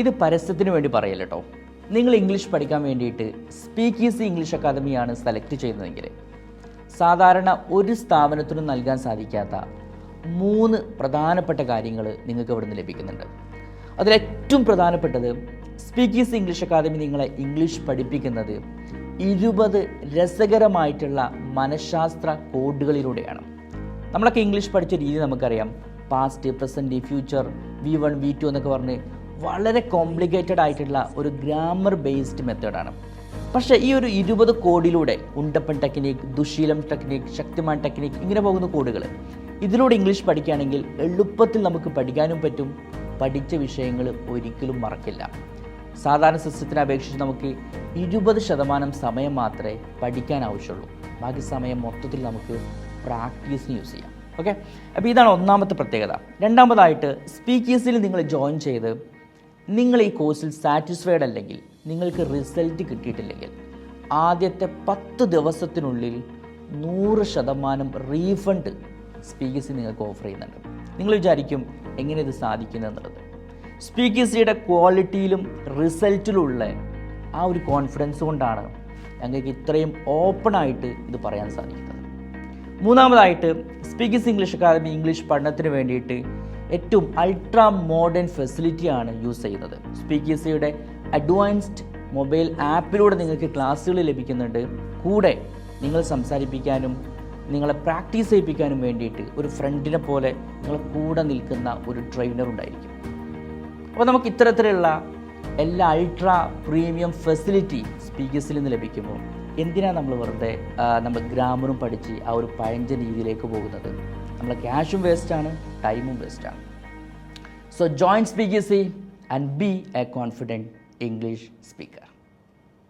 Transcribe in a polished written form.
ഇത് പരസ്യത്തിന് വേണ്ടി പറയല്ല കേട്ടോ. നിങ്ങൾ ഇംഗ്ലീഷ് പഠിക്കാൻ വേണ്ടിയിട്ട് സ്പീക്ക് ഈസി ഇംഗ്ലീഷ് അക്കാദമിയാണ് സെലക്ട് ചെയ്യുന്നതെങ്കിൽ സാധാരണ ഒരു സ്ഥാപനത്തിനും നൽകാൻ സാധിക്കാത്ത 3 പ്രധാനപ്പെട്ട കാര്യങ്ങൾ നിങ്ങൾക്ക് ഇവിടെ നിന്ന് ലഭിക്കുന്നുണ്ട്. അതിലേറ്റവും പ്രധാനപ്പെട്ടത് സ്പീക്ക് ഈസി ഇംഗ്ലീഷ് അക്കാദമി നിങ്ങളെ ഇംഗ്ലീഷ് പഠിപ്പിക്കുന്നത് 20 രസകരമായിട്ടുള്ള മനഃശാസ്ത്ര കോഡുകളിലൂടെയാണ്. നമ്മളൊക്കെ ഇംഗ്ലീഷ് പഠിച്ച രീതി നമുക്കറിയാം. Past, present, future, V1, V2 എന്നൊക്കെ പറഞ്ഞ് വളരെ കോംപ്ലിക്കേറ്റഡ് ആയിട്ടുള്ള ഒരു ഗ്രാമർ ബേസ്ഡ് മെത്തേഡാണ്. പക്ഷേ ഈ ഒരു 20 കോഡിലൂടെ ഉണ്ടപ്പൻ ടെക്നിക്ക്, ദുശീലം ടെക്നിക്ക്, ശക്തിമാൻ ടെക്നിക്ക്, ഇങ്ങനെ പോകുന്ന കോഡുകൾ ഇതിലൂടെ ഇംഗ്ലീഷ് പഠിക്കുകയാണെങ്കിൽ എളുപ്പത്തിൽ നമുക്ക് പഠിക്കാനും പറ്റും. പഠിച്ച വിഷയങ്ങൾ ഒരിക്കലും മറക്കില്ല. സാധാരണ സിസ്റ്റത്തിനെ അപേക്ഷിച്ച് നമുക്ക് 20% സമയം മാത്രമേ പഠിക്കാൻ ആവശ്യമുള്ളൂ. ബാക്കി സമയം മൊത്തത്തിൽ നമുക്ക് പ്രാക്ടീസിന് യൂസ് ചെയ്യാം. ഓക്കെ, അപ്പോൾ ഇതാണ് ഒന്നാമത്തെ പ്രത്യേകത. രണ്ടാമതായിട്ട് സ്പീക്ക് ഈസിയിൽ നിങ്ങൾ ജോയിൻ ചെയ്ത് നിങ്ങൾ ഈ കോഴ്സിൽ സാറ്റിസ്ഫൈഡ് അല്ലെങ്കിൽ നിങ്ങൾക്ക് റിസൾട്ട് കിട്ടിയിട്ടില്ലെങ്കിൽ ആദ്യത്തെ 10 ദിവസത്തിനുള്ളിൽ 100% റീഫണ്ട് സ്പീക്ക് ഈസി നിങ്ങൾക്ക് ഓഫർ ചെയ്യുന്നുണ്ട്. നിങ്ങൾ വിചാരിക്കും എങ്ങനെ ഇത് സാധിക്കുന്നതെന്നുള്ളത്. സ്പീക്ക് ഈസിയുടെ ക്വാളിറ്റിയിലും റിസൾട്ടിലുള്ള ആ ഒരു കോൺഫിഡൻസ് കൊണ്ടാണ് ഞങ്ങൾക്ക് ഇത്രയും ഓപ്പണായിട്ട് ഇത് പറയാൻ സാധിക്കുന്നത്. മൂന്നാമതായിട്ട് speak easy English academy English പഠനത്തിന് വേണ്ടിയിട്ട് ഏറ്റവും അൾട്രാ മോഡേൺ ഫെസിലിറ്റിയാണ് യൂസ് ചെയ്യുന്നത്. സ്പീക്ക് ഈസിയുടെ അഡ്വാൻസ്ഡ് മൊബൈൽ ആപ്പിലൂടെ നിങ്ങൾക്ക് ക്ലാസ്സുകൾ ലഭിക്കുന്നുണ്ട്. കൂടെ നിങ്ങൾ സംസാരിപ്പിക്കാനും നിങ്ങളെ പ്രാക്ടീസ് ചെയ്യിപ്പിക്കാനും വേണ്ടിയിട്ട് ഒരു ഫ്രണ്ടിനെ പോലെ നിങ്ങളെ കൂടെ നിൽക്കുന്ന ഒരു ട്രെയിനർ ഉണ്ടായിരിക്കും. അപ്പോൾ നമുക്ക് ഇത്തരത്തിലുള്ള എല്ലാ അൾട്രാ പ്രീമിയം ഫെസിലിറ്റി സ്പീക്ക് ഈസിൽ നിന്ന് ലഭിക്കുമ്പോൾ എന്തിനാണ് നമ്മൾ വെറുതെ നമ്മൾ ഗ്രാമറും പഠിച്ച് ആ ഒരു പഴഞ്ചൻ രീതിയിലേക്ക് പോകുന്നത്? നമ്മളെ ക്യാഷും വേസ്റ്റാണ്, ടൈമും വേസ്റ്റാണ്. So join speak easy and be a confident English speaker.